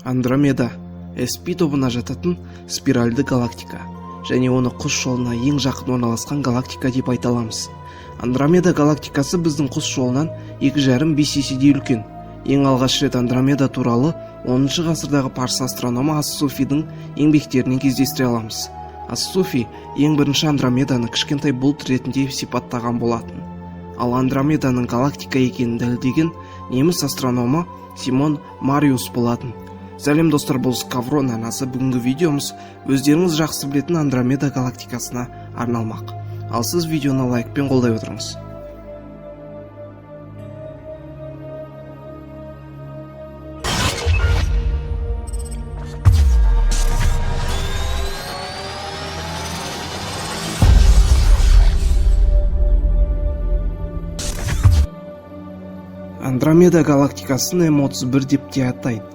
Андромеда SP тобына жататын спиральды галактика және оны құс жолына ең жақын орналасқан галактика деп айта аламыз. Андромеда галактикасы біздің құс жолынан 2,5-5 еседе үлкен. Ең алғаш рет Андромеда туралы 10 ғасырдағы парсы астрономы Ас-Суфидің еңбектерінен кездестіре аламыз. Ас-Суфи ең бірінші Андромеданы кішкентай бұлт ретінде сипаттаған болатын. Ал Андромеданың галактика екенін дәлелдеген неміс астрономы Симон Мариус болатын. Сәлем достар, бұл Скаврон арнасы. Бүгінгі видеомыз өздеріңіз жақсы білетін Андромеда галактикасына арналмақ. Ал сіз видеоны лайкпен қолдай отырыңыз. Андромеда галактикасын М31 деп те атайды.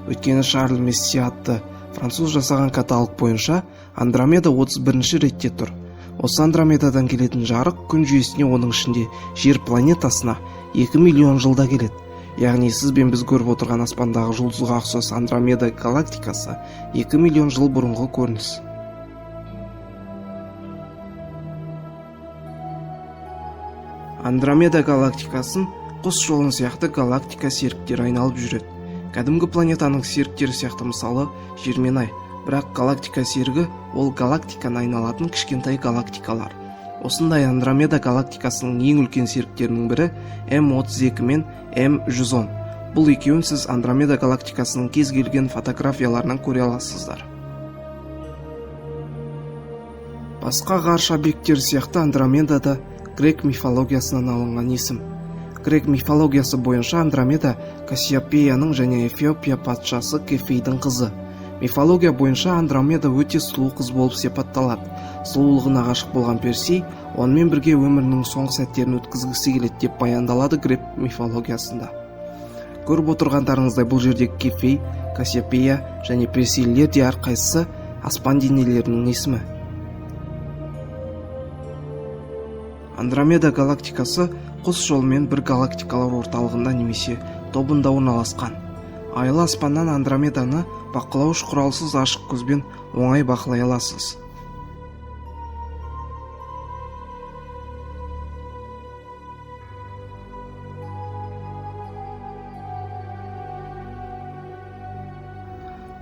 Өйткені Шарль Месси атты француз жасаған каталог бойынша Андромеда 31-ші ретте тұр. Осы Андромедадан келетін жарық күн жүйесіне, оның ішінде жер планетасына 2 миллион жылда келеді. Яғни сіз бен біз көріп отырған аспандағы жұлдызға ұқсас Андромеда галактикасы 2 миллион жыл бұрынғы көрініс. Андромеда галактикасын құс жолын сияқты галактика серіктері айналып жүреді. Кәдімгі планетаның серіктері сияқты, мысалы Жер мен Ай. Бірақ галактика серігі ол галактиканы айналатын кішкентай галактикалар. Осындай Андромеда галактикасының ең үлкен серіктерінің бірі М32 мен М110. Бұл екеуін сіз Андромеда галактикасының кез келген фотографияларынан көре аласыздар. Басқа ғарыш объекттері сияқты Андромеда да грек мифологиясынан алынған есім. Грек мифологиясы бойынша Андромеда Кассиопеяның және Эфиопия патшасы Кефейдің қызы. Мифология бойынша Андромеда өте сұлу қыз болып сипатталады. Сұлулығына ғашық болған Персей онымен бірге өмірінің соңғы сәттерін өткізгісі келеді деп баяндалады грек мифологиясында. Көріп отырғандарыңыздай, бұл жерде Кефей, Кассиопея және Персейлер де әрқайсысы аспан денелерінің есімі. Андромеда галактикасы құс жолымен бір галактикалар орталығында немесе тобында орналасқан. Айлы аспаннан Андромеданы бақылауыш құралсыз ашық көзбен оңай бақылай аласыз.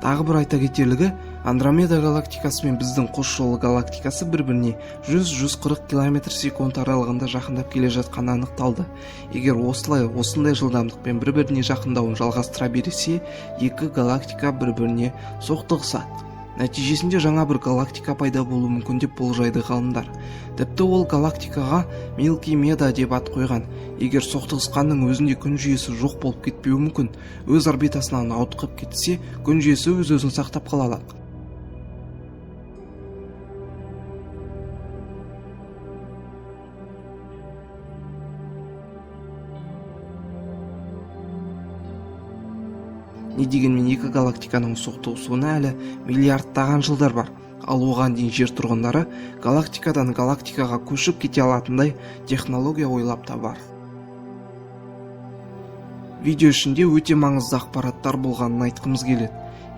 Тағы бір айта кетерлігі, Андромеда галактикасы мен біздің құс жолы галактикасы бір-біріне 100-140 км/сек аралығында жақындап келе жатқаны анықталды. Егер осындай жылдамдықпен бір-біріне жақындауын жалғастыра берсе, екі галактика бір-біріне соқтығысады. Нәтижесінде жаңа бір галактика пайда болуы мүмкін деп болжайды ғалымдар. Тіпті ол галактикаға Милки Меда деп ат қойған. Егер соқтығысқанның өзінде күн жүйесі жоқ болып кетпеуі мүмкін, өз орбитасынан ауытқып кетсе, күн жүйесі өз-өзін сақтап қала алады. Не дегенмен екі галактиканың соқтығысуына әлі миллиардтаған жылдар бар. Ал оған дейін жер тұрғындары галактикадан галактикаға көшіп кете алатындай технология ойлап табар. Видео ішінде өте маңызды ақпараттар болғанын айтқымыз келеді.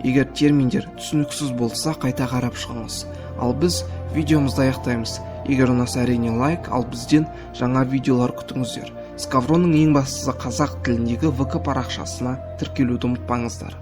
Егер терминдер түсініксіз болса, қайта қарап шығыңыз. Ал біз видеомызды аяқтаймыз. Егер ұнаса, әрине лайк, ал бізден жаңа видеолар күтіңіздер. Скавронның ең бастысы қазақ тіліндегі ВК парақшасына тіркелуді ұмытпаңыздар.